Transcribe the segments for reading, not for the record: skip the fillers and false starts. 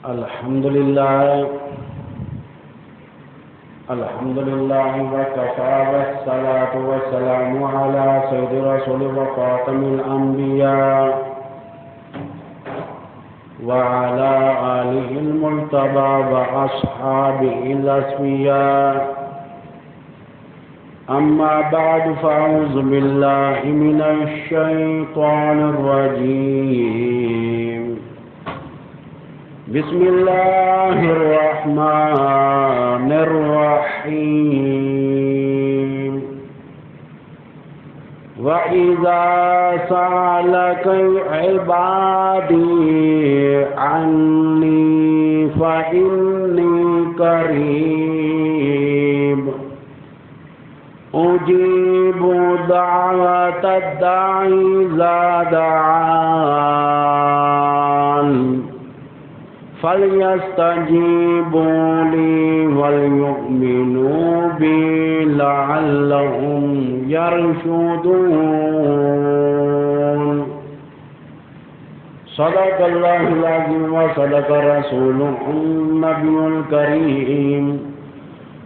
الحمد لله وكفى والصلاة والسلام على سيد رسول وخاتم الأنبياء وعلى آله المرتضى وأصحابه الأسفياء. أما بعد فأعوذ بالله من الشيطان الرجيم. بسم الله الرحمن الرحيم. وإذا سألك عبادي عني فإني قريب أجيب دعوة الداعي إذا دعان فليستجيبوا لي وليؤمنوا بي لعلهم يرشدون. صدق الله العظيم وصدق رسوله النبي الكريم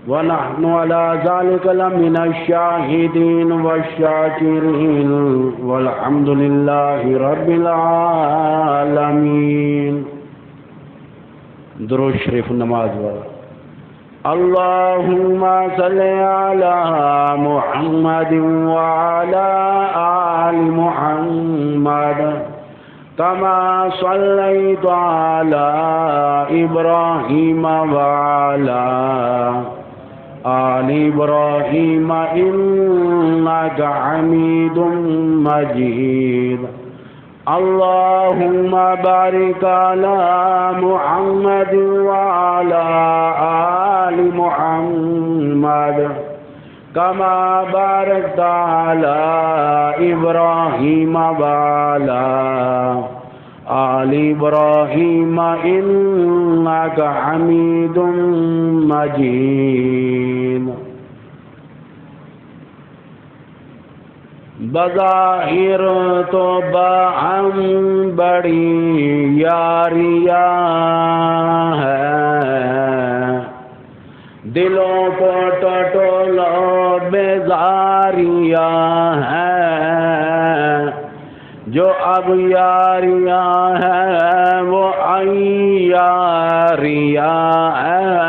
ونحن على ذلك لمن الشاهدين والشاكرين والحمد لله رب العالمين. درود شریف نماز والا. اللهم صل على محمد وعلى آل محمد كما صليت على إبراهيم وعلى آل إبراهيم إنك حميد مجيد. اللهم بارك على محمد وعلى آل محمد كما باركت على إبراهيم وعلى آل إبراهيم إنك حميد مجيد. بظاہر تو باہم بڑی یاریاں ہیں، دلوں کو ٹٹولو بیزاریاں ہیں، جو اب یاریاں ہیں وہ عیاریاں ہیں،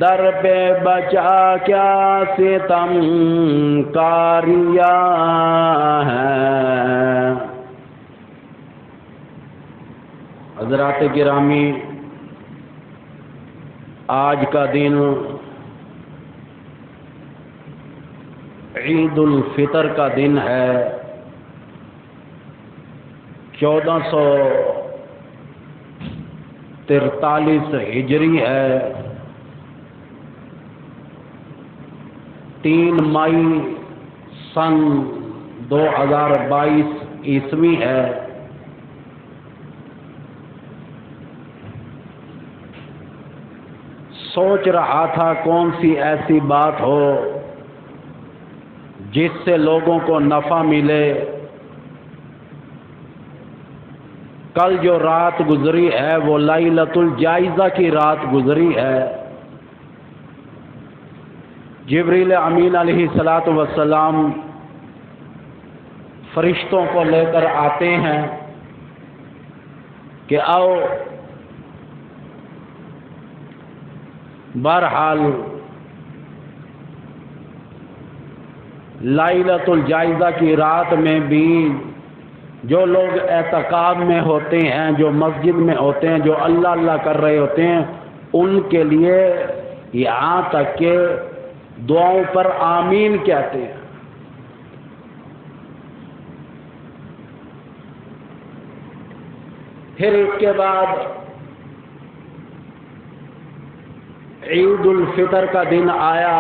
در پہ بچا کیا ستم کاریاں ہیں. حضرات گرامی، آج کا دن عید الفطر کا دن ہے. 1443 ہجری ہے. 3 مئی سن 2022 عیسوی ہے. سوچ رہا تھا کون سی ایسی بات ہو جس سے لوگوں کو نفع ملے. کل جو رات گزری ہے وہ لیلۃ الجائزہ کی رات گزری ہے. جبریل امین علیہ الصلاۃ والسلام فرشتوں کو لے کر آتے ہیں کہ آؤ، بہرحال لیلۃ الجائزہ کی رات میں بھی جو لوگ اعتکاف میں ہوتے ہیں، جو مسجد میں ہوتے ہیں، جو اللہ اللہ کر رہے ہوتے ہیں، ان کے لیے یہاں تک کہ دعاؤں پر آمین کہتے ہیں. پھر اس کے بعد عید الفطر کا دن آیا.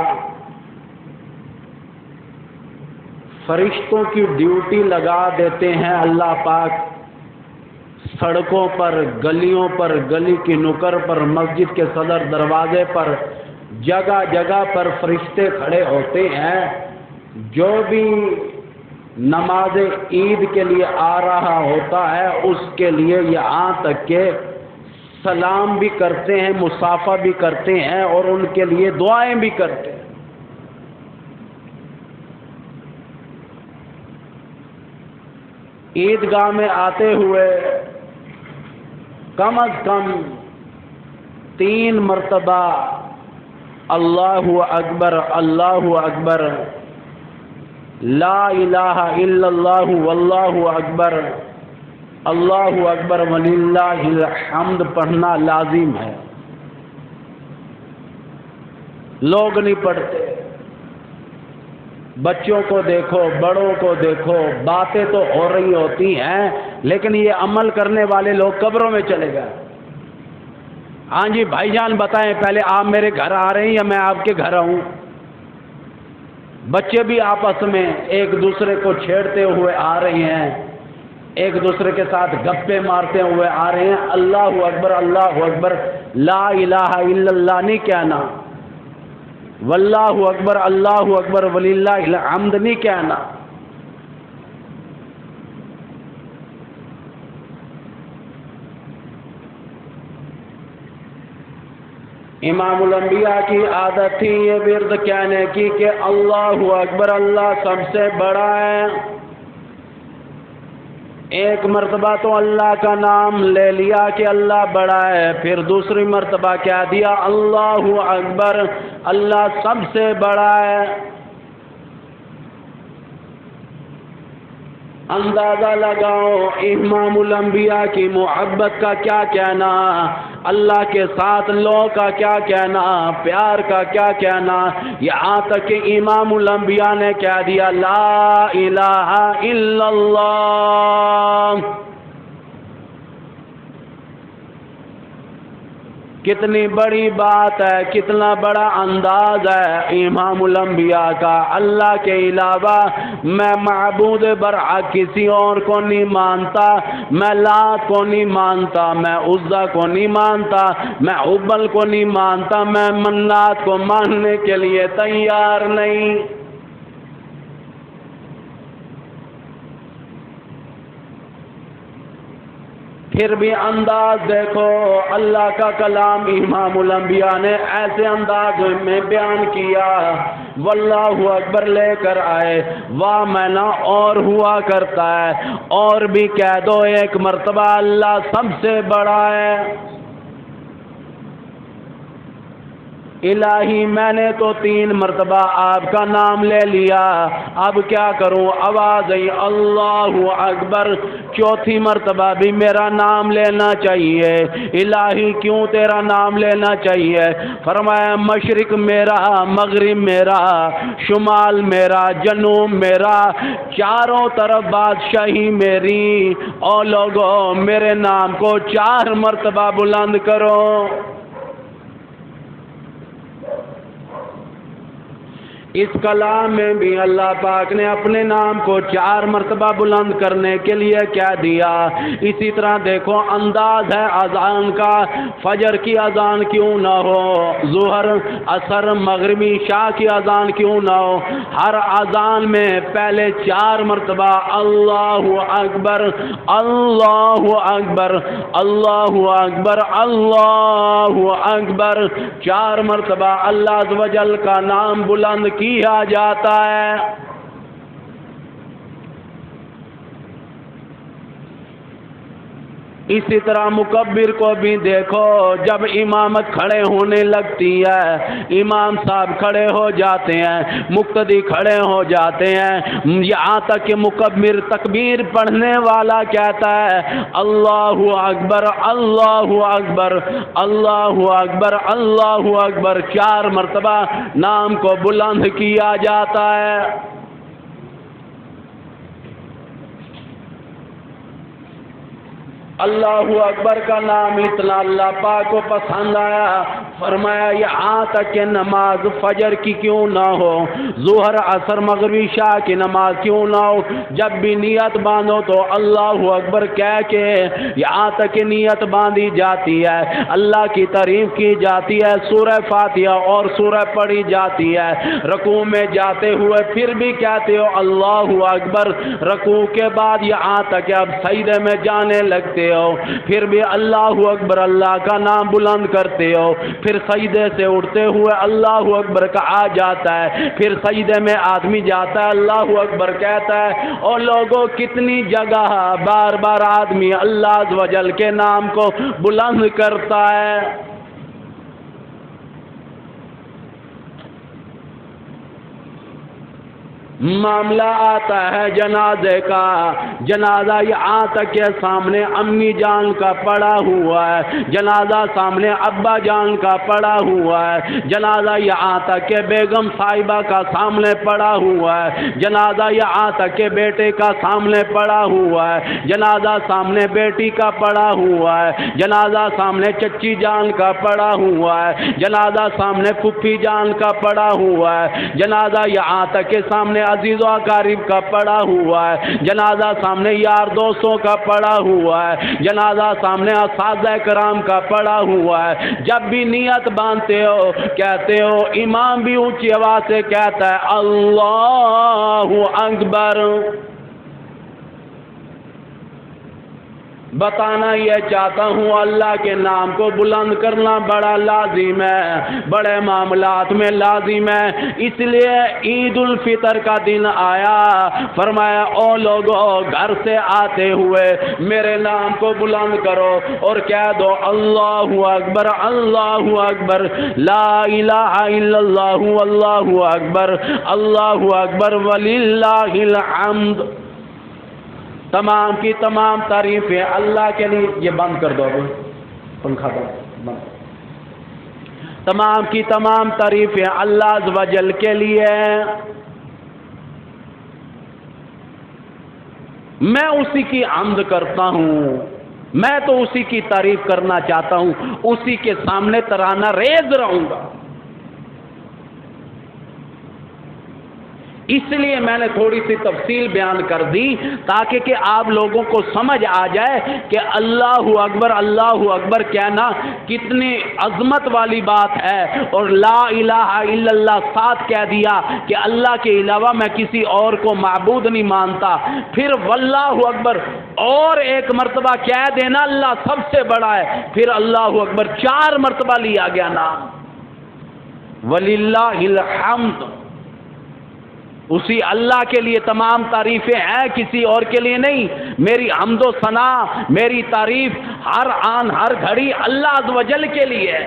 فرشتوں کی ڈیوٹی لگا دیتے ہیں اللہ پاک. سڑکوں پر، گلیوں پر، گلی کی نکر پر، مسجد کے صدر دروازے پر، جگہ جگہ پر فرشتے کھڑے ہوتے ہیں. جو بھی نماز عید کے لیے آ رہا ہوتا ہے اس کے لیے یہاں تک کہ سلام بھی کرتے ہیں، مصافحہ بھی کرتے ہیں اور ان کے لیے دعائیں بھی کرتے ہیں۔ عیدگاہ میں آتے ہوئے کم از کم 3 مرتبہ اللہ اکبر اللہ اکبر، لا الہ الا اللہ واللہ اکبر، اللہ اکبر وللہ الحمد پڑھنا لازم ہے۔ لوگ نہیں پڑھتے، بچوں کو دیکھو، بڑوں کو دیکھو، باتیں تو ہو رہی ہوتی ہیں لیکن یہ عمل کرنے والے لوگ قبروں میں چلے گئے۔ ہاں جی بھائی جان بتائیں، پہلے آپ میرے گھر آ رہے ہیں یا میں آپ کے گھر آؤں؟ بچے بھی آپس میں ایک دوسرے کو چھیڑتے ہوئے آ رہے ہیں، ایک دوسرے کے ساتھ گپے مارتے ہوئے آ رہے ہیں۔ اللہ اکبر لا الہ الا اللہ نہیں کہنا، واللہ اکبر اللہ اکبر وللہ الحمد نہیں کہنا۔ امام الانبیاء کی عادت تھی یہ ورد کہنے کی کہ اللہ اکبر، اللہ سب سے بڑا ہے۔ ایک مرتبہ تو اللہ کا نام لے لیا کہ اللہ بڑا ہے، پھر دوسری مرتبہ کہہ دیا اللہ اکبر، اللہ سب سے بڑا ہے۔ اندازہ لگاؤ امام الانبیاء کی محبت کا کیا کہنا، اللہ کے ساتھ لو کا کیا کہنا، پیار کا کیا کہنا، یہاں تک کہ امام الانبیاء نے کہہ دیا لا الہ الا اللہ۔ کتنی بڑی بات ہے، کتنا بڑا انداز ہے امام الانبیاء کا۔ اللہ کے علاوہ میں معبود برحق کسی اور کو نہیں مانتا، میں لات کو نہیں مانتا، میں عزا کو نہیں مانتا، میں حبل کو نہیں مانتا، میں منات کو ماننے کے لیے تیار نہیں۔ پھر بھی انداز دیکھو، اللہ کا کلام امام الانبیاء نے ایسے انداز میں بیان کیا، واللہ اکبر لے کر آئے، واہ مینا اور ہوا کرتا ہے، اور بھی کہہ دو ایک مرتبہ اللہ سب سے بڑا ہے۔ الہی میں نے تو 3 مرتبہ آپ کا نام لے لیا، اب کیا کروں؟ آواز آئی اللہ اکبر، 4تھی مرتبہ بھی میرا نام لینا چاہیے۔ الہی کیوں تیرا نام لینا چاہیے؟ فرمایا مشرق میرا، مغرب میرا، شمال میرا، جنوب میرا، چاروں طرف بادشاہی میری، اور لوگوں میرے نام کو 4 مرتبہ بلند کرو۔ اس کلام میں بھی اللہ پاک نے اپنے نام کو 4 مرتبہ بلند کرنے کے لیے کہہ دیا۔ اسی طرح دیکھو انداز ہے اذان کا، فجر کی اذان کیوں نہ ہو، ظہر، عصر، مغربی، عشاء کی اذان کیوں نہ ہو، ہر اذان میں پہلے 4 مرتبہ اللہ اکبر اللہ اکبر اللہ اکبر اللہ اکبر، 4 مرتبہ اللہ عز و جل کا نام بلند کیا جاتا ہے۔ اسی طرح مکبر کو بھی دیکھو، جب امامت کھڑے ہونے لگتی ہے، امام صاحب کھڑے ہو جاتے ہیں، مقتدی کھڑے ہو جاتے ہیں، یہاں تک کہ مکبر تکبیر پڑھنے والا کہتا ہے اللہ اکبر اللہ اکبر اللہ اکبر اللہ اکبر، 4 مرتبہ نام کو بلند کیا جاتا ہے۔ اللہ اکبر کا نام اتنا اللہ پاک کو پسند آیا، فرمایا یہاں تک کہ نماز فجر کی کیوں نہ ہو، ظہر عصر مغرب عشاء کی نماز کیوں نہ ہو، جب بھی نیت باندھو تو اللہ اکبر کہہ کے یہاں تک کہ نیت باندھی جاتی ہے، اللہ کی تعریف کی جاتی ہے، سورہ فاتحہ اور سورہ پڑھی جاتی ہے، رکوع میں جاتے ہوئے پھر بھی کہتے ہو اللہ اکبر، رکوع کے بعد یہاں تک کہ اب سجدے میں جانے لگتے ہو پھر بھی اللہ اکبر اللہ کا نام بلند کرتے ہو، پھر سجدے سے اٹھتے ہوئے اللہ اکبر کہا جاتا ہے، پھر سجدے میں آدمی جاتا ہے اللہ اکبر کہتا ہے، اور لوگوں کتنی جگہ بار بار آدمی اللہ عز و جل کے نام کو بلند کرتا ہے۔ معاملہ آتا ہے جنازے کا، جنازہ یہاں تک کہ سامنے امی جان کا پڑا ہوا ہے، جنازہ سامنے ابا جان کا پڑا ہوا ہے، جنازہ یہاں تک کہ بیگم صاحبہ کا سامنے پڑا ہوا ہے، جنازہ یہاں تک کہ بیٹے کا سامنے پڑا ہوا ہے، جنازہ سامنے بیٹی کا پڑا ہوا ہے، جنازہ سامنے چچی جان کا پڑا ہوا ہے، جنازہ سامنے پھپھی جان کا پڑا ہوا ہے، جنازہ یہاں تک کہ سامنے عزیز و اقارب کا پڑا ہوا ہے، جنازہ سامنے یار دوستوں کا پڑا ہوا ہے، جنازہ سامنے اساتذہ کرام کا پڑا ہوا ہے۔ جب بھی نیت باندھتے ہو کہتے ہو، امام بھی اونچی آواز سے کہتا ہے اللہ اکبر۔ بتانا یہ چاہتا ہوں اللہ کے نام کو بلند کرنا بڑا لازم ہے، بڑے معاملات میں لازم ہے، اس لیے عید الفطر کا دن آیا، فرمایا او لوگو گھر سے آتے ہوئے میرے نام کو بلند کرو اور کہہ دو اللہ اکبر اللہ اکبر، لا الہ الا اللہ واللہ اکبر اللہ اکبر وللہ الحمد۔ تمام کی تمام تعریفیں اللہ کے لیے، یہ بند کر دو ابھی پنکھا بند۔ تمام کی تمام تعریفیں اللہ عز و جل کے لیے، میں اسی کی حمد کرتا ہوں، میں تو اسی کی تعریف کرنا چاہتا ہوں، اسی کے سامنے ترانہ ریز رہوں گا۔ اس لیے میں نے تھوڑی سی تفصیل بیان کر دی تاکہ کہ آپ لوگوں کو سمجھ آ جائے کہ اللہ اکبر کہنا کتنی عظمت والی بات ہے، اور لا الہ الا اللہ ساتھ کہہ دیا کہ اللہ کے علاوہ میں کسی اور کو معبود نہیں مانتا، پھر واللہ اکبر اور ایک مرتبہ کہہ دینا اللہ سب سے بڑا ہے، پھر اللہ اکبر 4 مرتبہ لیا گیا نام، وللہ الحمد۔ اسی اللہ کے لیے تمام تعریفیں ہیں، کسی اور کے لیے نہیں۔ میری حمد و ثنا، میری تعریف ہر آن ہر گھڑی اللہ عز و جل کے لیے ہے۔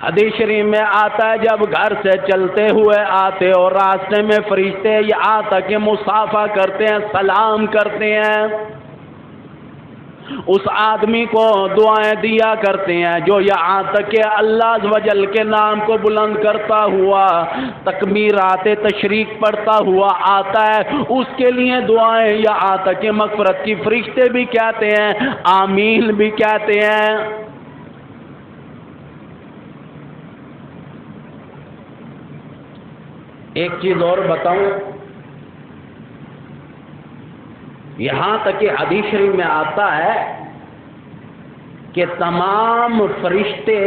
حدیث شریف میں آتا ہے جب گھر سے چلتے ہوئے آتے اور راستے میں فرشتے یہاں تک کہ مصافحہ کرتے ہیں، سلام کرتے ہیں، اس آدمی کو دعائیں دیا کرتے ہیں جو یہاں تک کہ اللہ عز و جل کے نام کو بلند کرتا ہوا تکبیرات تشریق پڑھتا ہوا آتا ہے، اس کے لیے دعائیں یہاں تک کہ مغفرت کی فرشتے بھی کہتے ہیں، آمین بھی کہتے ہیں۔ ایک چیز اور بتاؤں، یہاں تک کہ حدیث شریف میں آتا ہے کہ تمام فرشتے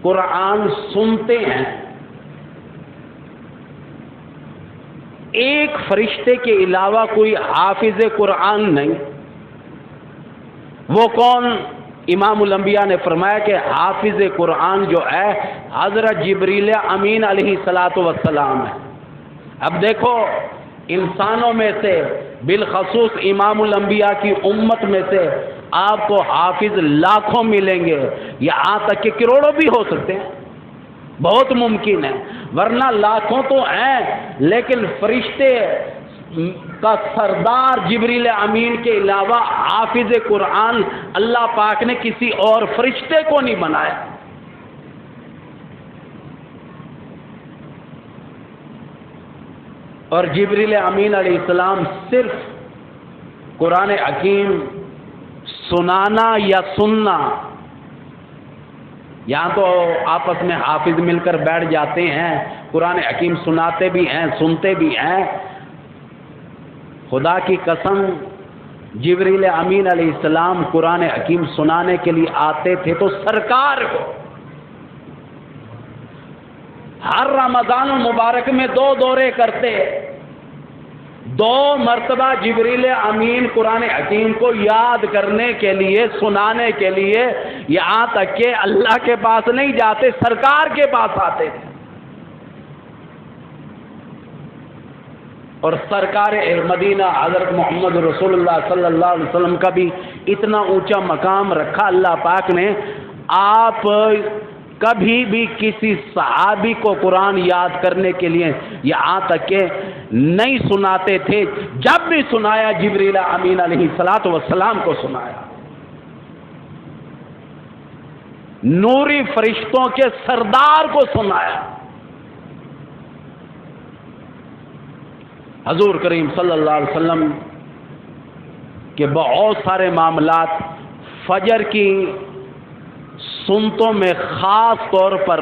قرآن سنتے ہیں، ایک فرشتے کے علاوہ کوئی حافظ قرآن نہیں۔ وہ کون؟ امام الانبیاء نے فرمایا کہ حافظ قرآن جو ہے حضرت جبریل امین علیہ السلام ہے۔ اب دیکھو، انسانوں میں سے بالخصوص امام الانبیاء کی امت میں سے آپ کو حافظ لاکھوں ملیں گے، یہاں تک کہ کروڑوں بھی ہو سکتے ہیں، بہت ممکن ہے، ورنہ لاکھوں تو ہیں، لیکن فرشتے کا سردار جبریل امین کے علاوہ حافظ قرآن اللہ پاک نے کسی اور فرشتے کو نہیں بنایا۔ اور جبریل امین علیہ السلام صرف قرآن حکیم سنانا یا سننا، یہاں تو آپس میں حافظ مل کر بیٹھ جاتے ہیں، قرآن حکیم سناتے بھی ہیں سنتے بھی ہیں، خدا کی قسم جبریل امین علیہ السلام قرآن حکیم سنانے کے لیے آتے تھے تو سرکار کو ہر رمضان المبارک میں 2 دورے کرتے، 2 مرتبہ جبریل امین قرآن حکیم کو یاد کرنے کے لیے سنانے کے لیے یہاں تک کہ اللہ کے پاس نہیں جاتے، سرکار کے پاس آتے تھے۔ اور سرکار مدینہ حضرت محمد رسول اللہ صلی اللہ علیہ وسلم کا بھی اتنا اونچا مقام رکھا اللہ پاک نے، آپ کبھی بھی کسی صحابی کو قرآن یاد کرنے کے لیے یہاں تک کہ نہیں سناتے تھے، جب بھی سنایا جبریل امین علیہ السلام کو سنایا، نوری فرشتوں کے سردار کو سنایا۔ حضور کریم صلی اللہ علیہ وسلم کے بہت سارے معاملات فجر کی سنتوں میں خاص طور پر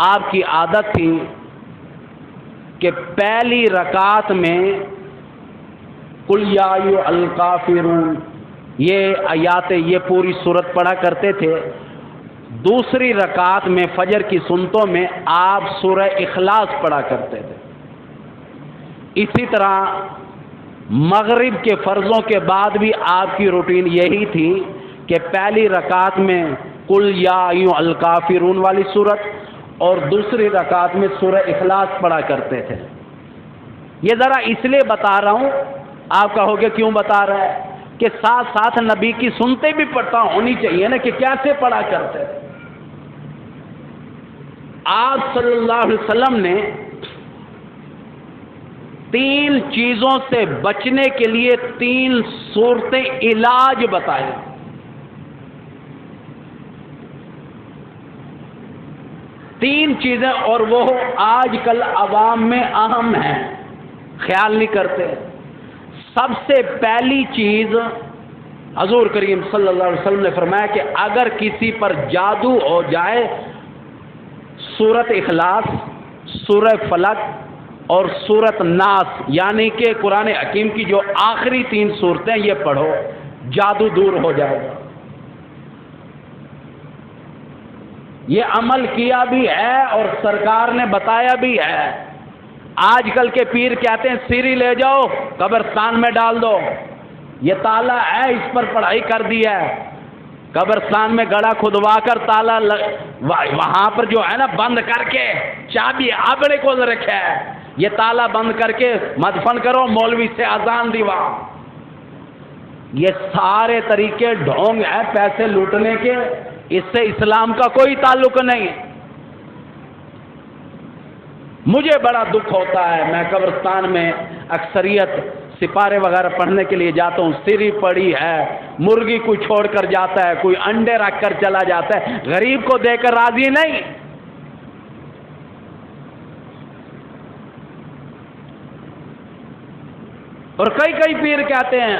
آپ کی عادت تھی کہ پہلی رکعت میں قل یا ایھا الکافرون یہ آیات، یہ پوری سورت پڑھا کرتے تھے۔ دوسری رکعت میں فجر کی سنتوں میں آپ سورہ اخلاص پڑھا کرتے تھے۔ اسی طرح مغرب کے فرضوں کے بعد بھی آپ کی روٹین یہی تھی کہ پہلی رکعت میں قل یا ایھا الکافرون والی سورت اور دوسری رکعت میں سورہ اخلاص پڑھا کرتے تھے۔ یہ ذرا اس لیے بتا رہا ہوں، آپ کہو گے کیوں بتا رہا ہے، کہ ساتھ ساتھ نبی کی سنتے بھی پڑھتا ہونی چاہیے نا کہ کیسے پڑھا کرتے تھے۔ آپ صلی اللہ علیہ وسلم نے 3 چیزوں سے بچنے کے لیے 3 صورتیں علاج بتائے۔ 3 چیزیں، اور وہ آج کل عوام میں اہم ہیں، خیال نہیں کرتے۔ سب سے پہلی چیز حضور کریم صلی اللہ علیہ وسلم نے فرمایا کہ اگر کسی پر جادو ہو جائے، سورت اخلاص، سورہ فلق اور سورت ناس، یعنی کہ قرآن حکیم کی جو آخری 3 سورتیں یہ پڑھو، جادو دور ہو جائے گا۔ یہ عمل کیا بھی ہے اور سرکار نے بتایا بھی ہے۔ آج کل کے پیر کہتے ہیں سیری لے جاؤ قبرستان میں ڈال دو، یہ تالا ہے اس پر پڑھائی کر دی ہے، قبرستان میں گڑھا کھدوا کر تالا وہاں پر جو ہے نا بند کر کے چابی آبڑے کو رکھا ہے، یہ تالا بند کر کے مدفن کرو، مولوی سے اذان دیوا۔ یہ سارے طریقے ڈھونگ ہیں پیسے لوٹنے کے، اس سے اسلام کا کوئی تعلق نہیں۔ مجھے بڑا دکھ ہوتا ہے، میں قبرستان میں اکثریت سپارے وغیرہ پڑھنے کے لیے جاتا ہوں، سری پڑی ہے، مرغی کوئی چھوڑ کر جاتا ہے، کوئی انڈے رکھ کر چلا جاتا ہے، غریب کو دے کر راضی نہیں۔ اور کئی پیر کہتے ہیں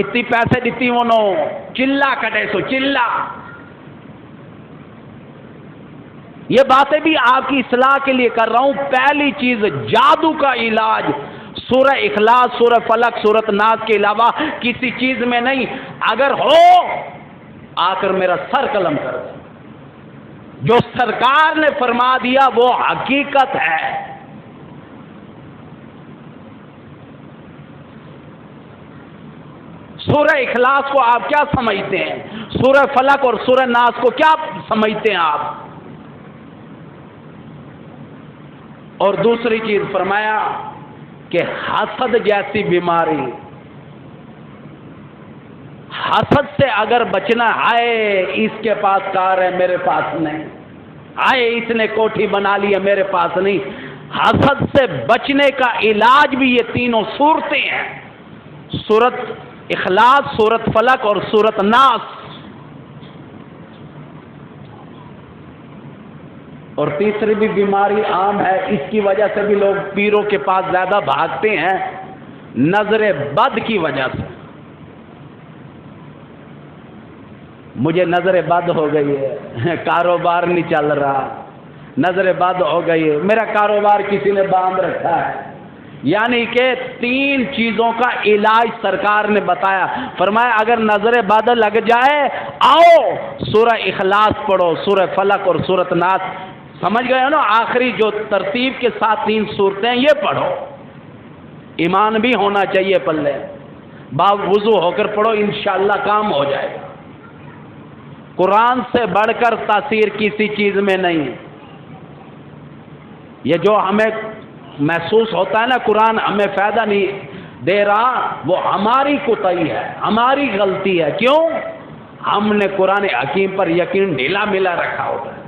اتنی پیسے دیتی انہوں چلا کٹے سو چلا۔ یہ باتیں بھی آپ کی اصلاح کے لیے کر رہا ہوں۔ پہلی چیز جادو کا علاج سورہ اخلاص، سورہ فلق، سورۃ ناس کے علاوہ کسی چیز میں نہیں۔ اگر ہو آ کر میرا سر قلم کر دیں، جو سرکار نے فرما دیا وہ حقیقت ہے۔ سورہ اخلاص کو آپ کیا سمجھتے ہیں؟ سورہ فلق اور سورہ ناس کو کیا سمجھتے ہیں آپ؟ اور دوسری چیز فرمایا کہ حسد جیسی بیماری، حسد سے اگر بچنا، آئے اس کے پاس کار ہے میرے پاس نہیں، آئے اس نے کوٹھی بنا لی ہے میرے پاس نہیں، حسد سے بچنے کا علاج بھی یہ 3 صورتیں ہیں، سورۃ اخلاص، سورۃ فلق اور سورۃ ناس۔ اور تیسری بھی بیماری عام ہے، اس کی وجہ سے بھی لوگ پیروں کے پاس زیادہ بھاگتے ہیں، نظر بد کی وجہ سے۔ مجھے نظر بد ہو گئی ہے، کاروبار نہیں چل رہا، نظر بد ہو گئی ہے، میرا کاروبار کسی نے باندھ رکھا ہے۔ یعنی کہ 3 چیزوں کا علاج سرکار نے بتایا، فرمایا اگر نظر بد لگ جائے آؤ سورہ اخلاص پڑھو، سورہ فلق اور سورۃ ناس، سمجھ گئے ہو نا؟ آخری جو ترتیب کے ساتھ 3 صورتیں یہ پڑھو، ایمان بھی ہونا چاہیے پلے، باب وضو ہو کر پڑھو، انشاءاللہ کام ہو جائے گا۔ قرآن سے بڑھ کر تاثیر کسی چیز میں نہیں۔ یہ جو ہمیں محسوس ہوتا ہے نا قرآن ہمیں فائدہ نہیں دے رہا، وہ ہماری کوتاہی ہے، ہماری غلطی ہے۔ کیوں؟ ہم نے قرآن حکیم پر یقین ڈھیلا ملا رکھا ہوتا ہے۔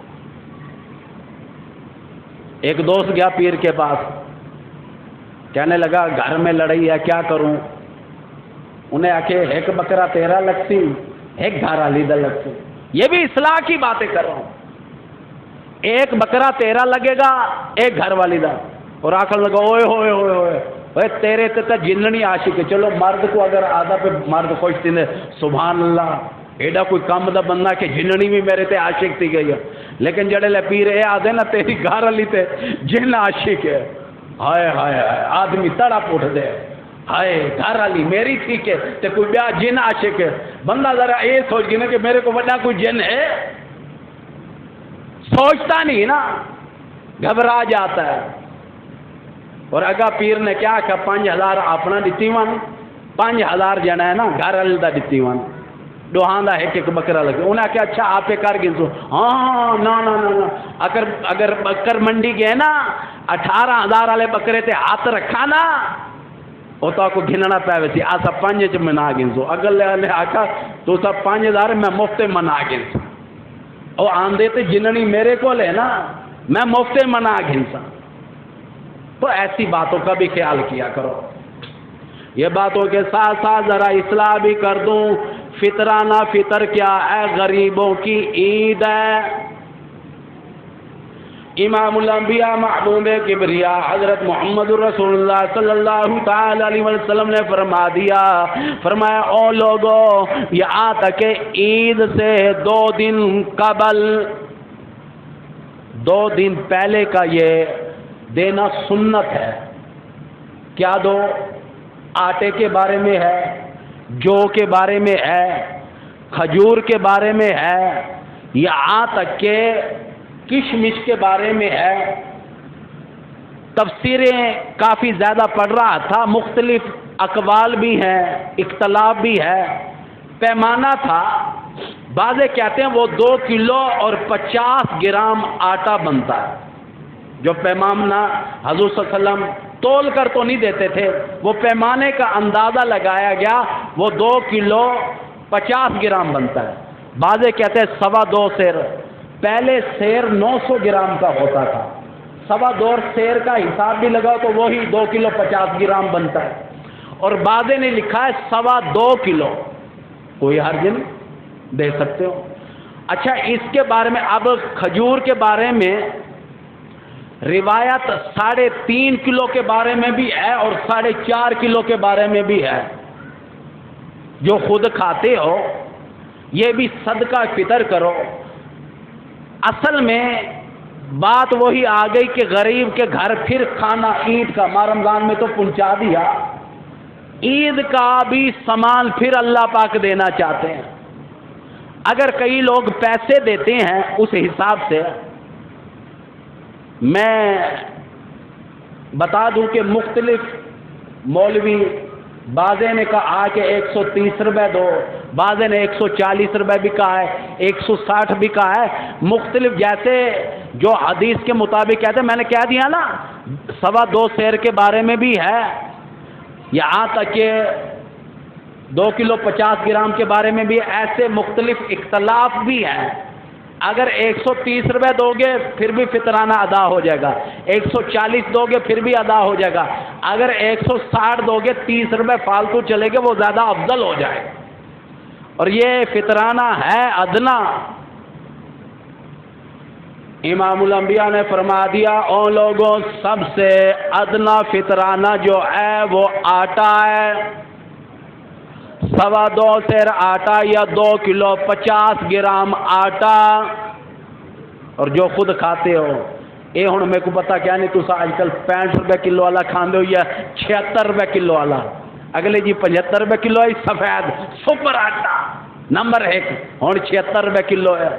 ایک دوست گیا پیر کے پاس، کہنے لگا گھر میں لڑائی ہے کیا کروں؟ انہیں آکے ایک بکرا 13 لگتی، ایک گھارا لیدہ لگتی۔ یہ بھی اصلاح کی باتیں کر رہا ہوں، ایک بکرا 13 لگے گا، ایک گھر والی دا، اور آخر لگا اوئے ہوئے ہوئے ہوئے اوئے تیرے تے جننی عاشق ہے۔ چلو مرد کو اگر آدھا پہ مرد خوش تھی نے سبحان اللہ، ایڈا کوئی کم دا بندہ کہ جننی بھی میرے تے عاشق تھی گئی ہے، لیکن جڑے لے پیر اے آدھے نا تیری گھر والی تے جن عاشق ہے، ہائے ہائے ہائے آدمی تڑپ اٹھ دے، ہائے گھر والی میری تھی کہ تے کوئی بیا جن عاشق ہے۔ بندہ ذرا یہ سوچ گیا نا کہ میرے کو بڑا کوئی جن ہے، سوچتا نہیں نا، گھبرا جاتا ہے۔ اور اگا پیر نے کیا کہا 5000 اپنا دیتی ون، 5000 جنا ہے نا گھر والے دا دیتی ون، دوہاں دا ایک بکرا لگے۔ انہیں کہا اچھا آپ کر گنسو، ہاں نا نا نا نا، اگر بکر منڈی گئے نا 18000 والے بکرے تے ہاتھ رکھا نا وہ تو کو گھننا پہ ویسی آسا 5 چ منا گنسو۔ اگلے نے آکھا تو سب 5000 میں مفت منا گنسا، او آندے تے جننی میرے کو لے نا میں مفت منا گنسا۔ تو ایسی باتوں کا بھی خیال کیا کرو۔ یہ باتوں کے ساتھ ساتھ ذرا اصلاح بھی کر دوں، فطرانہ فطر کیا ہے؟ غریبوں کی عید ہے۔ امام الانبیاء محبوب کبریا حضرت محمد رسول اللہ صلی اللہ تعالی علیہ وسلم نے فرما دیا، فرمایا او لوگو یہاں تک کہ عید سے 2 دن قبل، 2 دن پہلے کا یہ دینا سنت ہے۔ کیا دو؟ آٹے کے بارے میں ہے، جو کے بارے میں ہے، کھجور کے بارے میں ہے، یہاں تک کہ کشمش کے بارے میں ہے۔ تفسیریں کافی زیادہ پڑھ رہا تھا، مختلف اقوال بھی ہیں، اختلاف بھی ہے۔ پیمانہ تھا، بعضے کہتے ہیں وہ 2 کلو اور 50 گرام آٹا بنتا ہے۔ جو پیمانہ حضور صلی اللہ علیہ وسلم تول کر تو نہیں دیتے تھے، وہ پیمانے کا اندازہ لگایا گیا، وہ 2 کلو 50 گرام بنتا ہے۔ بعضے کہتے ہیں 2.25 سیر، پہلے سیر 900 گرام کا ہوتا تھا، 2.25 سیر کا حساب بھی لگاؤ تو وہی 2 کلو 50 گرام بنتا ہے۔ اور بعضے نے لکھا ہے 2.25 کلو، کوئی حرج نہیں، دے سکتے ہو۔ اچھا اس کے بارے میں، اب کھجور کے بارے میں روایت 3.5 کلو کے بارے میں بھی ہے اور 4.5 کلو کے بارے میں بھی ہے۔ جو خود کھاتے ہو یہ بھی صدقہ فطر کرو۔ اصل میں بات وہی آ گئی کہ غریب کے گھر پھر کھانا عید کا، ماہ رمضان میں تو پہنچا دیا، عید کا بھی سامان پھر اللہ پاک دینا چاہتے ہیں۔ اگر کئی لوگ پیسے دیتے ہیں اس حساب سے، میں بتا دوں کہ مختلف مولوی، بعضے نے کہا کہ 130 روپے دو، بعضے نے 140 روپے بھی کہا ہے، 160 بھی کہا ہے، مختلف جیسے جو حدیث کے مطابق کہتے ہیں۔ میں نے کہہ دیا نا 2.25 سیر کے بارے میں بھی ہے، یہاں تک کہ 2 کلو 50 گرام کے بارے میں بھی ایسے مختلف اختلاف بھی ہیں۔ اگر 130 روپے دو گے پھر بھی فطرانہ ادا ہو جائے گا، 140 دو گے پھر بھی ادا ہو جائے گا، اگر 160 دو گے 30 روپے فالتو چلے گے وہ زیادہ افضل ہو جائے گا۔ اور یہ فطرانہ ہے ادنا، امام الانبیاء نے فرما دیا او لوگوں سب سے ادنا فطرانہ جو ہے وہ آٹا ہے، 2.25 سیر آٹا یا 2 کلو 50 گرام آٹا، اور جو خود کھاتے ہو یہ ہوں میرے کو پتا کیا نہیں، تُسا آج کل 65 روپے کلو والا کھاندے ہو یا 76 روپے کلو والا، اگلے جی 75 روپے کلو ہے سفید سپر آٹا نمبر 1 ہوں 76 روپے کلو ہے۔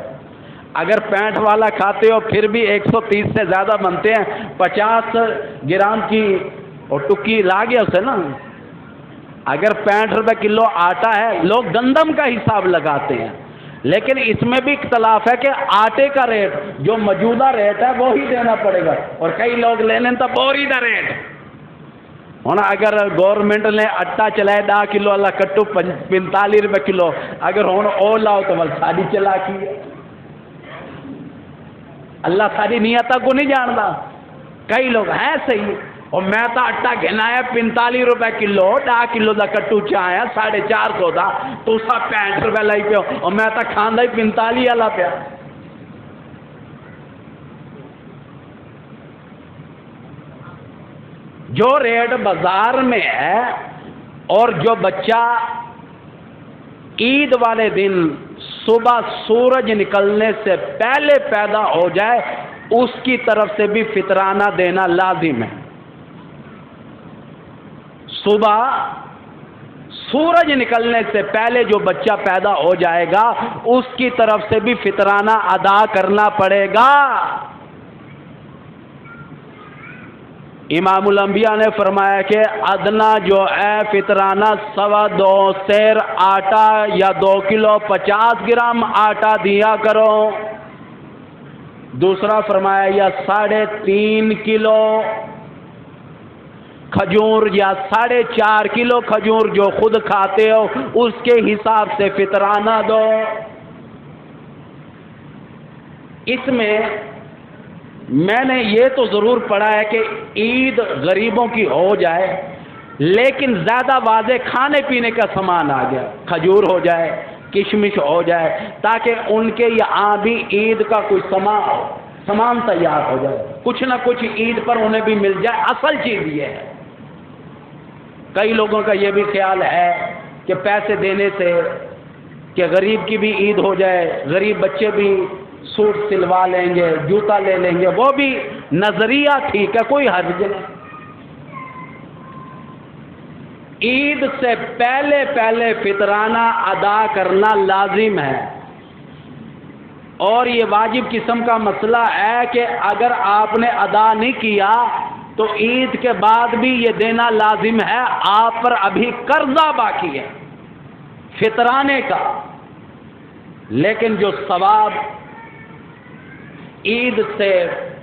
اگر 65 والا کھاتے ہو پھر بھی 130 سے زیادہ بنتے ہیں، 50 گرام کی اور ٹکی لا گیا اسے نا۔ اگر 65 روپے کلو آٹا ہے، لوگ گندم کا حساب لگاتے ہیں، لیکن اس میں بھی اختلاف ہے کہ آٹے کا ریٹ جو موجودہ ریٹ ہے وہی دینا پڑے گا، اور کئی لوگ لے لیں تو بوری دا ریٹ ہونا۔ اگر گورنمنٹ نے آٹا چلائے 10 کلو والا کٹو 45 روپے کلو، اگر ہوں او لاؤ تو بل ساری چلا کی ہے۔ اللہ ساری نیتوں کو نہیں جانتا، کئی لوگ ہیں صحیح، اور میں تو آٹا گھنا ہے 45 روپے کلو، 10 کلو دا کٹو چاہیا 450 دا، تو سا 65 روپے لائی پیو، اور میں تو کھانا ہی 45 والا پیا۔ جو ریٹ بازار میں ہے اور جو بچہ عید والے دن صبح سورج نکلنے سے پہلے پیدا ہو جائے اس کی طرف سے بھی فطرانہ دینا لازم ہے۔ صبح سورج نکلنے سے پہلے جو بچہ پیدا ہو جائے گا اس کی طرف سے بھی فطرانہ ادا کرنا پڑے گا۔ امام الانبیاء نے فرمایا کہ ادنا جو ہے فطرانہ 2.25 سیر آٹا یا 2 کلو 50 گرام آٹا دیا کرو۔ دوسرا فرمایا یا 3.5 کلو کھجور یا 4.5 کلو کھجور جو خود کھاتے ہو اس کے حساب سے فطرانہ دو۔ اس میں نے یہ تو ضرور پڑھا ہے کہ عید غریبوں کی ہو جائے، لیکن زیادہ واضح کھانے پینے کا سامان آ گیا، کھجور ہو جائے، کشمش ہو جائے، تاکہ ان کے یہاں بھی عید کا کوئی سامان تیار ہو جائے، کچھ نہ کچھ عید پر انہیں بھی مل جائے۔ اصل چیز یہ ہے، کئی لوگوں کا یہ بھی خیال ہے کہ پیسے دینے سے کہ غریب کی بھی عید ہو جائے، غریب بچے بھی سوٹ سلوا لیں گے، جوتا لے لیں گے، وہ بھی نظریہ ٹھیک ہے، کوئی حرج نہیں۔ عید سے پہلے فطرانہ ادا کرنا لازم ہے، اور یہ واجب قسم کا مسئلہ ہے کہ اگر آپ نے ادا نہیں کیا تو عید کے بعد بھی یہ دینا لازم ہے، آپ پر ابھی قرضہ باقی ہے فطرانے کا، لیکن جو ثواب عید سے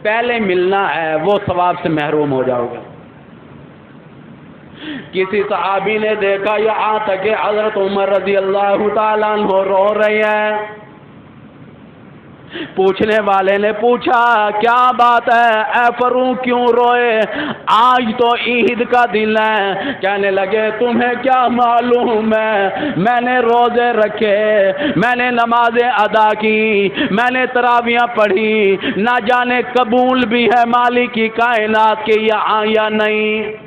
پہلے ملنا ہے وہ ثواب سے محروم ہو جاؤ گے۔ کسی صحابی نے دیکھا یہاں تک کہ حضرت عمر رضی اللہ تعالیٰ عنہ رو رہے ہیں، پوچھنے والے نے پوچھا کیا بات ہے اے فاروق کیوں روئے، آج تو عید کا دن ہے۔ کہنے لگے تمہیں کیا معلوم ہے، میں نے روزے رکھے، میں نے نمازیں ادا کی، میں نے تراویحیں پڑھی، نہ جانے قبول بھی ہے مالک کی کائنات کے یہاں یا نہیں۔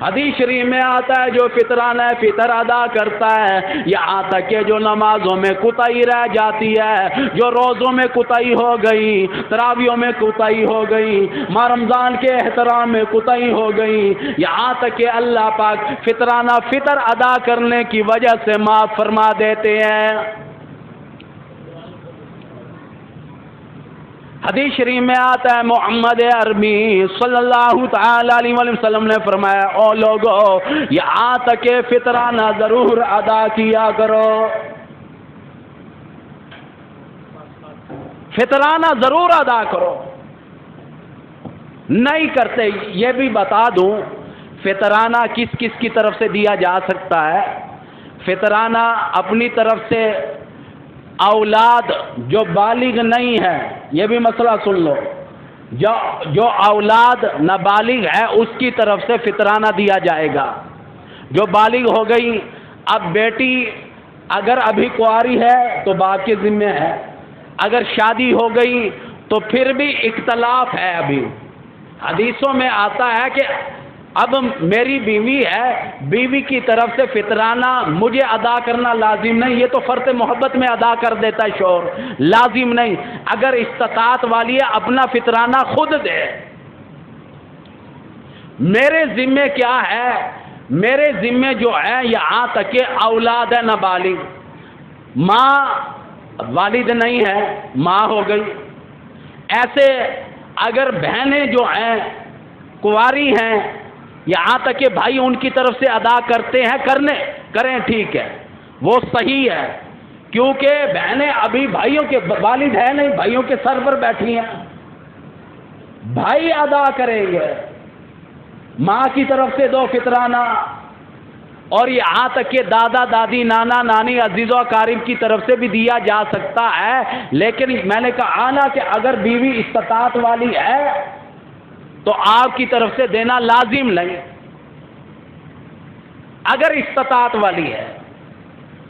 حدیث شریف میں آتا ہے جو فطرانہ فطر ادا کرتا ہے، یہاں تک کہ جو نمازوں میں کوتاہی رہ جاتی ہے، جو روزوں میں کوتاہی ہو گئی، تراویحوں میں کوتاہی ہو گئی، ماہ رمضان کے احترام میں کوتاہی ہو گئی، یہاں تک کہ اللہ پاک فطرانہ فطر ادا کرنے کی وجہ سے معاف فرما دیتے ہیں۔ حدیث شریف میں آتا ہے محمد عربی صلی اللہ تعالی علیہ وسلم نے فرمایا او لوگو یہاں تک کہ فطرانہ ضرور ادا کیا کرو، فطرانہ ضرور ادا کرو۔ نہیں کرتے یہ بھی بتا دوں فطرانہ کس کس کی طرف سے دیا جا سکتا ہے۔ فطرانہ اپنی طرف سے اولاد جو بالغ نہیں ہے، یہ بھی مسئلہ سن لو، جو اولاد نابالغ ہے اس کی طرف سے فطرانہ دیا جائے گا۔ جو بالغ ہو گئی، اب بیٹی اگر ابھی کنواری ہے تو باپ کے ذمے ہے، اگر شادی ہو گئی تو پھر بھی اختلاف ہے۔ ابھی حدیثوں میں آتا ہے کہ اب میری بیوی ہے، بیوی کی طرف سے فطرانہ مجھے ادا کرنا لازم نہیں، یہ تو فرض محبت میں ادا کر دیتا ہے شوہر، لازم نہیں۔ اگر استطاعت والی ہے اپنا فطرانہ خود دے۔ میرے ذمے کیا ہے؟ میرے ذمے جو ہے یہاں تک کہ اولاد ہے نابالغ، ماں والد نہیں ہے، ماں ہو گئی، ایسے اگر بہنیں جو ہیں کنواری ہیں، یہاں تک کہ بھائی ان کی طرف سے ادا کرتے ہیں، کریں ٹھیک ہے، وہ صحیح ہے، کیونکہ بہنیں ابھی بھائیوں کے والد ہے نہیں، بھائیوں کے سر پر بیٹھی ہیں، بھائی ادا کریں گے، ماں کی طرف سے دو فطرانہ، اور یہاں تک کہ دادا دادی نانا نانی عزیز و اقارب کی طرف سے بھی دیا جا سکتا ہے، لیکن میں نے کہا نا کہ اگر بیوی استطاعت والی ہے تو آپ کی طرف سے دینا لازم نہیں۔ اگر استطاعت والی ہے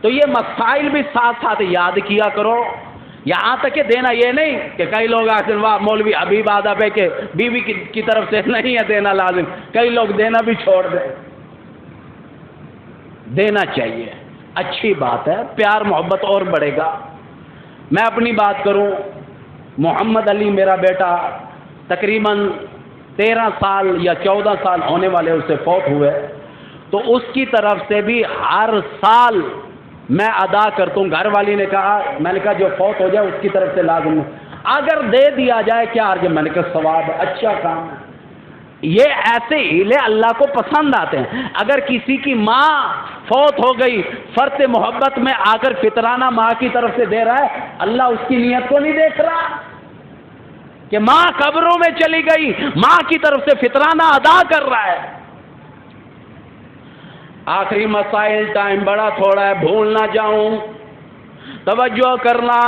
تو یہ مسائل بھی ساتھ ساتھ یاد کیا کرو، یہاں تک کہ دینا یہ نہیں کہ کئی لوگ آخر واہ مولوی حبیب آدھا پہ کہ بیوی کی طرف سے نہیں ہے دینا لازم، کئی لوگ دینا بھی چھوڑ دیں، دینا چاہیے، اچھی بات ہے، پیار محبت اور بڑھے گا۔ میں اپنی بات کروں، محمد علی میرا بیٹا تقریباً 13 سال یا 14 سال ہونے والے اس سے فوت ہوئے، تو اس کی طرف سے بھی ہر سال میں ادا کرتا ہوں۔ گھر والی نے کہا، میں نے کہا جو فوت ہو جائے اس کی طرف سے لازم ہے، اگر دے دیا جائے کیا عرض، میں نے کہا ثواب ہے، اچھا کام ہے۔ یہ ایسے ہیلے اللہ کو پسند آتے ہیں۔ اگر کسی کی ماں فوت ہو گئی، فرط محبت میں آ کر فطرانہ ماں کی طرف سے دے رہا ہے، اللہ اس کی نیت کو نہیں دیکھ رہا کہ ماں قبروں میں چلی گئی، ماں کی طرف سے فطرانہ ادا کر رہا ہے۔ آخری مسائل، ٹائم بڑا تھوڑا ہے، بھول نہ جاؤں، توجہ کرنا،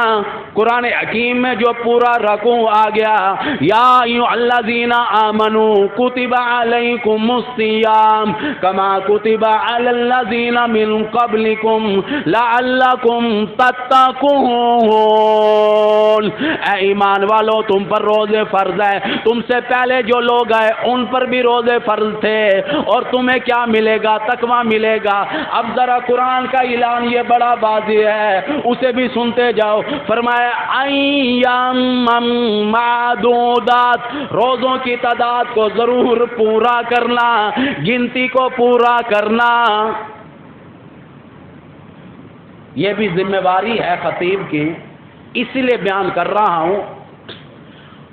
قرآن حکیم میں جو پورا رکوع آ گیا، یا ایھا الذین آمنوا کتب علیکم الصیام کما کتب علی الذین من قبلکم لعلکم تتقون۔ اے ایمان والو، تم پر روزے فرض ہے، تم سے پہلے جو لوگ آئے ان پر بھی روزے فرض تھے، اور تمہیں کیا ملے گا؟ تقویٰ ملے گا۔ اب ذرا قرآن کا اعلان یہ بڑا واضح ہے، اسے بھی سنتے جاؤ۔ فرمایا ایام معدودات، روزوں کی تعداد کو ضرور پورا کرنا، گنتی کو پورا کرنا۔ یہ بھی ذمہ داری ہے خطیب کی، اسی لیے بیان کر رہا ہوں۔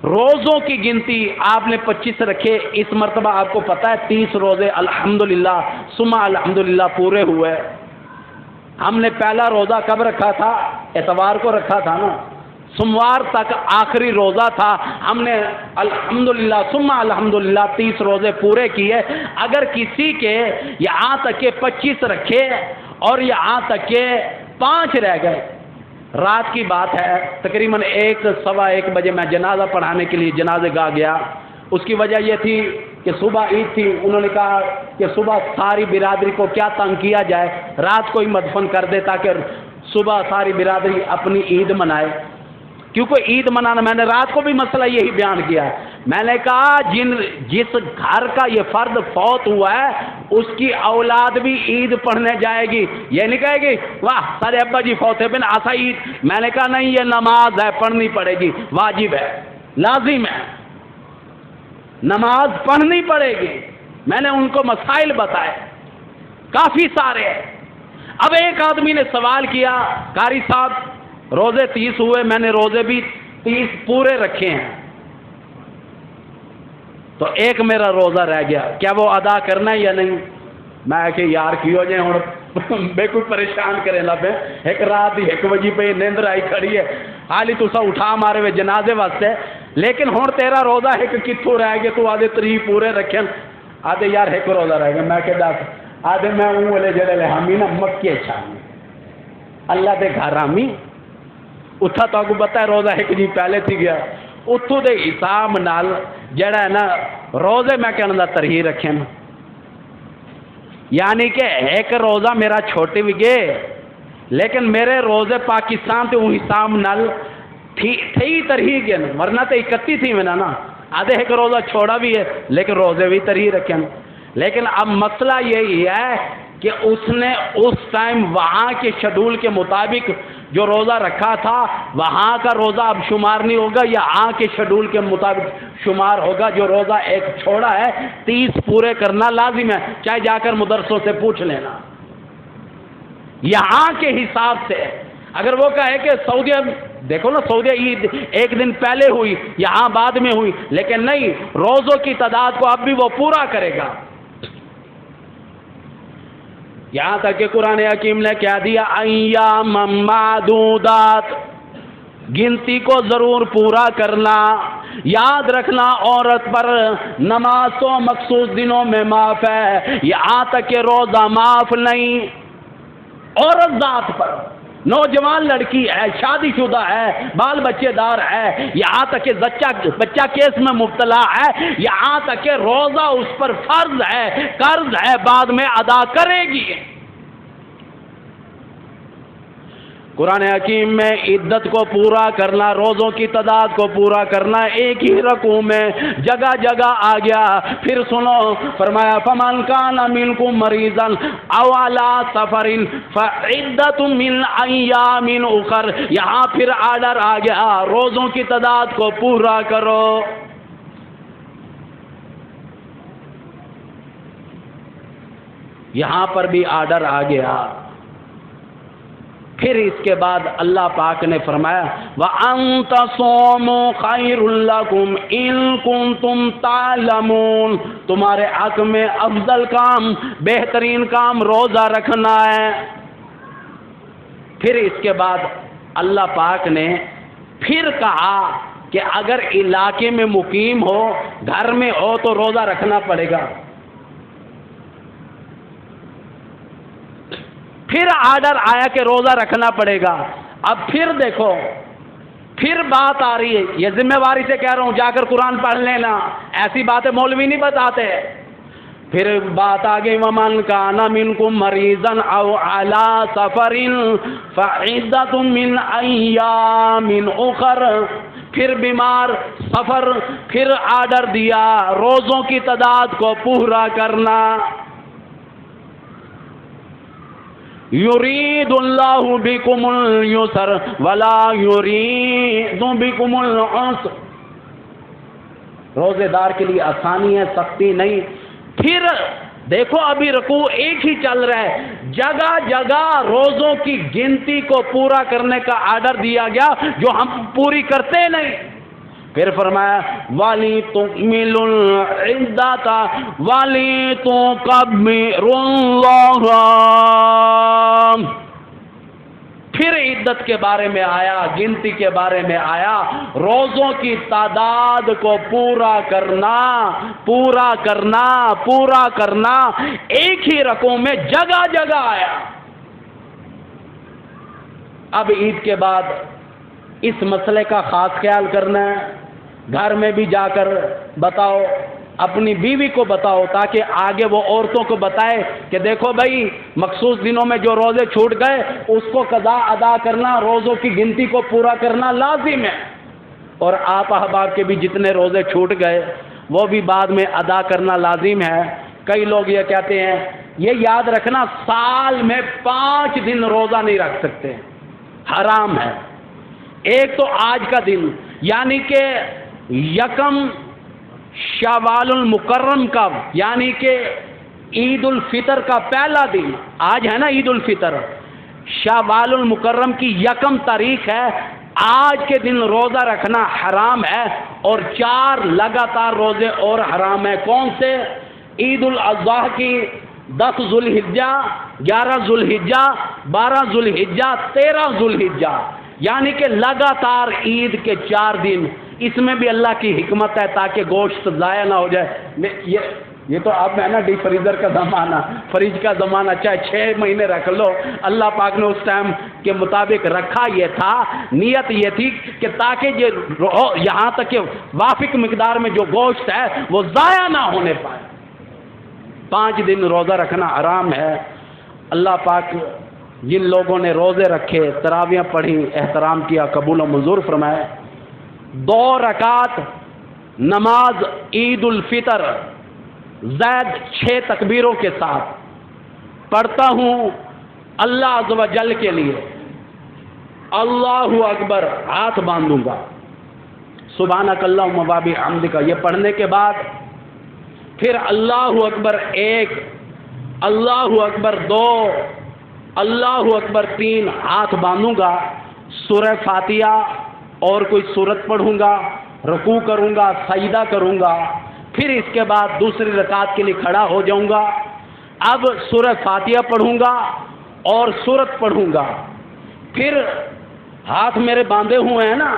روزوں کی گنتی آپ نے 25 رکھے، اس مرتبہ آپ کو پتہ ہے 30 روزے الحمدللہ ثم الحمدللہ پورے ہوئے۔ ہم نے پہلا روزہ کب رکھا تھا؟ اتوار کو رکھا تھا نا، سوموار تک آخری روزہ تھا، ہم نے الحمدللہ ثم الحمدللہ 30 روزے پورے کیے۔ اگر کسی کے یہاں تک کہ 25 رکھے اور یہاں تک کہ 5 رہ گئے، رات کی بات ہے، تقریباً 1 سوا 1 بجے میں جنازہ پڑھانے کے لیے جنازے گاہ گیا۔ اس کی وجہ یہ تھی کہ صبح عید تھی، انہوں نے کہا کہ صبح ساری برادری کو کیا تنگ کیا جائے، رات کو ہی مدفن کر دے تاکہ صبح ساری برادری اپنی عید منائے، کیونکہ عید منانا، میں نے رات کو بھی مسئلہ یہی بیان کیا ہے۔ میں نے کہا جس گھر کا یہ فرد فوت ہوا ہے اس کی اولاد بھی عید پڑھنے جائے گی، یہ نہیں کہے گی واہ سارے ابا جی فوت ہے بن آسا عید۔ میں نے کہا نہیں، یہ نماز ہے، پڑھنی پڑے گی، واجب ہے، لازم ہے، نماز پڑھنی پڑے گی۔ میں نے ان کو مسائل بتائے کافی سارے۔ اب ایک آدمی نے سوال کیا، قاری صاحب روزے 30 ہوئے، میں نے روزے بھی 30 پورے رکھے ہیں، تو ایک میرا روزہ رہ گیا، کیا وہ ادا کرنا ہے یا نہیں؟ میں کہ یار کی ہو جائے ہوں بے کوئی پریشان کرے نہ پہ، ایک رات ہی 1 بجے پہ نیندر آئی کھڑی ہے، حالی تو سا اٹھا مارے ہوئے جنازے واسطے، لیکن ہوں تیرا روزہ ایک کتوں رہ گیا، تو آدھے 3 پورے رکھیں، آدھے یار 1 روزہ رہ گیا، میں کہ دس، آدھے میں ہوں والے جڑے لے ہمی نا مکے چھانی اللہ دے گھر ہمی اتھا تو کو بتا ہے روزہ 1 جی پہلے تھی گیا، اتھو دے حساب نال جڑا ہے نا روزے میں کہنا دا ترہی رکھیں، یعنی کہ 1 روزہ میرا چھوٹی بھی گئے، لیکن میرے روزے پاکستان تے وہ حساب نل تھی ترہی گئے، ورنہ تے 31 تھی میں نا آدھے ایک روزہ چھوڑا بھی ہے لیکن روزے بھی ترہی رکھے نا۔ لیکن اب مسئلہ یہی ہے کہ اس نے اس ٹائم وہاں کے شیڈول کے مطابق جو روزہ رکھا تھا وہاں کا روزہ اب شمار نہیں ہوگا، یا یہاں کے شیڈول کے مطابق شمار ہوگا۔ جو روزہ ایک چھوڑا ہے 30 پورے کرنا لازم ہے، چاہے جا کر مدرسوں سے پوچھ لینا یہاں کے حساب سے۔ اگر وہ کہے کہ سعودیہ دیکھو نا، سعودیہ عید ایک دن پہلے ہوئی یہاں بعد میں ہوئی، لیکن نہیں، روزوں کی تعداد کو اب بھی وہ پورا کرے گا۔ یہاں تک کہ قرآن حکیم نے کہہ دیا ایام معدودات، گنتی کو ضرور پورا کرنا۔ یاد رکھنا عورت پر نماز تو مخصوص دنوں میں معاف ہے، یہاں تک کہ روزہ معاف نہیں۔ عورت ذات پر، نوجوان لڑکی ہے، شادی شدہ ہے، بال بچے دار ہے، یہاں تک کہ بچہ کیس میں مبتلا ہے، یہاں تک کہ روزہ اس پر فرض ہے، قرض ہے، بعد میں ادا کرے گی۔ قرآن حکیم میں عدت کو پورا کرنا، روزوں کی تعداد کو پورا کرنا ایک ہی رکوع میں جگہ جگہ آ گیا۔ پھر سنو، فرمایا فَمَنْ كَانَ مِنْكُمْ مَرِيضًا أَوْ عَلَىٰ سَفَرٍ فَعِدَّةٌ مِّنْ أَيَّامٍ أُخَرَ، یہاں پھر آرڈر آ گیا، روزوں کی تعداد کو پورا کرو۔ یہاں پر بھی آرڈر آ گیا۔ پھر اس کے بعد اللہ پاک نے فرمایا وَأَن تَصُومُوا خَيْرٌ لَكُمْ إِن كُنتُمْ تَعْلَمُونَ، تمہارے حق میں افضل کام، بہترین کام روزہ رکھنا ہے۔ پھر اس کے بعد اللہ پاک نے پھر کہا کہ اگر علاقے میں مقیم ہو، گھر میں ہو تو روزہ رکھنا پڑے گا۔ پھر آرڈر آیا کہ روزہ رکھنا پڑے گا۔ اب پھر دیکھو، پھر بات آ رہی ہے، یہ ذمہ داری سے کہہ رہا ہوں، جا کر قرآن پڑھ لینا، ایسی باتیں مولوی نہیں بتاتے۔ پھر بات آ گئی وَمَنْ كَانَ مِنْكُمْ مَرِيضًا أَوْ عَلَىٰ سَفَرٍ فَعِدَّةٌ مِّنْ أَيَّامٍ أُخَرَ، پھر بیمار، سفر، پھر آرڈر دیا روزوں کی تعداد کو پورا کرنا۔ یرید اللہ بکم اليسر ولا یرید بکم العسر، روزے دار کے لیے آسانی ہے، سختی نہیں۔ پھر دیکھو ابھی رکوع ایک ہی چل رہا ہے، جگہ جگہ روزوں کی گنتی کو پورا کرنے کا آرڈر دیا گیا جو ہم پوری کرتے نہیں۔ پھر فرمایا وَلِتُكْمِلُوا الْعِدَّةَ وَلِتُكَبِّرُوا اللَّهَ، پھر عدت کے بارے میں آیا، گنتی کے بارے میں آیا، روزوں کی تعداد کو پورا کرنا، پورا کرنا، پورا کرنا، ایک ہی رکوع میں جگہ جگہ آیا۔ اب عید کے بعد اس مسئلے کا خاص خیال کرنا ہے، گھر میں بھی جا کر بتاؤ، اپنی بیوی کو بتاؤ، تاکہ آگے وہ عورتوں کو بتائے کہ دیکھو بھائی مخصوص دنوں میں جو روزے چھوٹ گئے اس کو قضا ادا کرنا، روزوں کی گنتی کو پورا کرنا لازم ہے، اور آپ احباب کے بھی جتنے روزے چھوٹ گئے وہ بھی بعد میں ادا کرنا لازم ہے۔ کئی لوگ یہ کہتے ہیں، یہ یاد رکھنا سال میں 5 دن روزہ نہیں رکھ سکتے، حرام ہے۔ ایک تو آج کا دن، یعنی کہ یکم شوال المکرم کا، یعنی کہ عید الفطر کا پہلا دن، آج ہے نا عید الفطر، شوال المکرم کی 1 تاریخ ہے، آج کے دن روزہ رکھنا حرام ہے، اور 4 لگاتار روزے اور حرام ہے۔ کون سے؟ عید الاضحیٰ کی 10 ذوالحجہ، 11 ذوالحجہ، 12 ذوالحجہ، 13 ذوالحجہ، یعنی کہ لگاتار عید کے 4 دن۔ اس میں بھی اللہ کی حکمت ہے تاکہ گوشت ضائع نہ ہو جائے۔ یہ تو اب ہے نا ڈی فریزر کا زمانہ، فریج کا زمانہ، چاہے 6 مہینے رکھ لو، اللہ پاک نے اس ٹائم کے مطابق رکھا۔ یہ تھا، نیت یہ تھی کہ تاکہ یہاں تک کہ وافق مقدار میں جو گوشت ہے وہ ضائع نہ ہونے پائے۔ 5 دن روزہ رکھنا حرام ہے۔ اللہ پاک جن لوگوں نے روزے رکھے، تراویاں پڑھی، احترام کیا، قبول و منظور فرمائے، 2 رکعت نماز عید الفطر زید 6 تکبیروں کے ساتھ پڑھتا ہوں اللہ عز و جل کے لیے، اللہ اکبر ہاتھ باندھوں گا، سبحانک اللہم و بحمدک، یہ پڑھنے کے بعد پھر اللہ اکبر 1، اللہ اکبر 2، اللہ اکبر 3 ہاتھ باندھوں گا، سورہ فاتحہ اور کوئی سورت پڑھوں گا، رکوع کروں گا، سجدہ کروں گا، پھر اس کے بعد دوسری رکعت کے لیے کھڑا ہو جاؤں گا، اب سورہ فاتحہ پڑھوں گا اور سورت پڑھوں گا، پھر ہاتھ میرے باندھے ہوئے ہیں نا،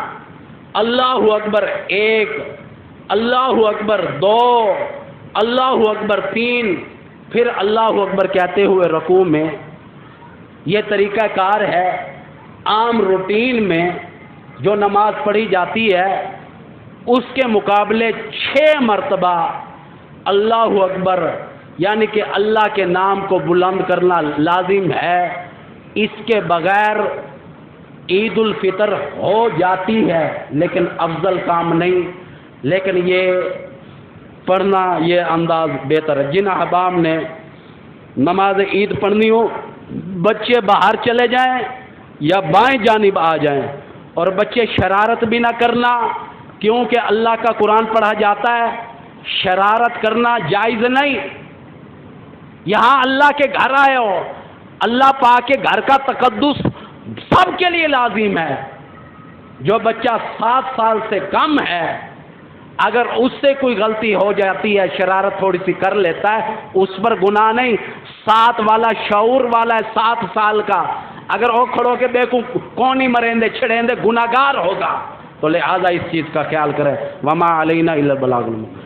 اللہ اکبر 1، اللہ اکبر 2، اللہ اکبر 3، پھر اللہ اکبر کہتے ہوئے رکوع میں۔ یہ طریقہ کار ہے عام روٹین میں جو نماز پڑھی جاتی ہے اس کے مقابلے 6 مرتبہ اللہ اکبر یعنی کہ اللہ کے نام کو بلند کرنا لازم ہے، اس کے بغیر عید الفطر ہو جاتی ہے لیکن افضل کام نہیں، لیکن یہ پڑھنا یہ انداز بہتر ہے۔ جن احباب نے نماز عید پڑھنی ہو، بچے باہر چلے جائیں یا بائیں جانب آ جائیں، اور بچے شرارت بھی نہ کرنا، کیونکہ اللہ کا قرآن پڑھا جاتا ہے، شرارت کرنا جائز نہیں۔ یہاں اللہ کے گھر آئے ہو، اللہ پاک کے گھر کا تقدس سب کے لیے لازم ہے۔ جو بچہ 7 سال سے کم ہے اگر اس سے کوئی غلطی ہو جاتی ہے، شرارت تھوڑی سی کر لیتا ہے، اس پر گناہ نہیں۔ 7 والا شعور والا ہے، 7 سال کا، اگر وہ کھڑو کے دیکھوں کون ہی مرندے چھڑیندے گناہگار ہوگا، تو لہذا اس چیز کا خیال کریں۔ وما علینا الا البلاغ المبین۔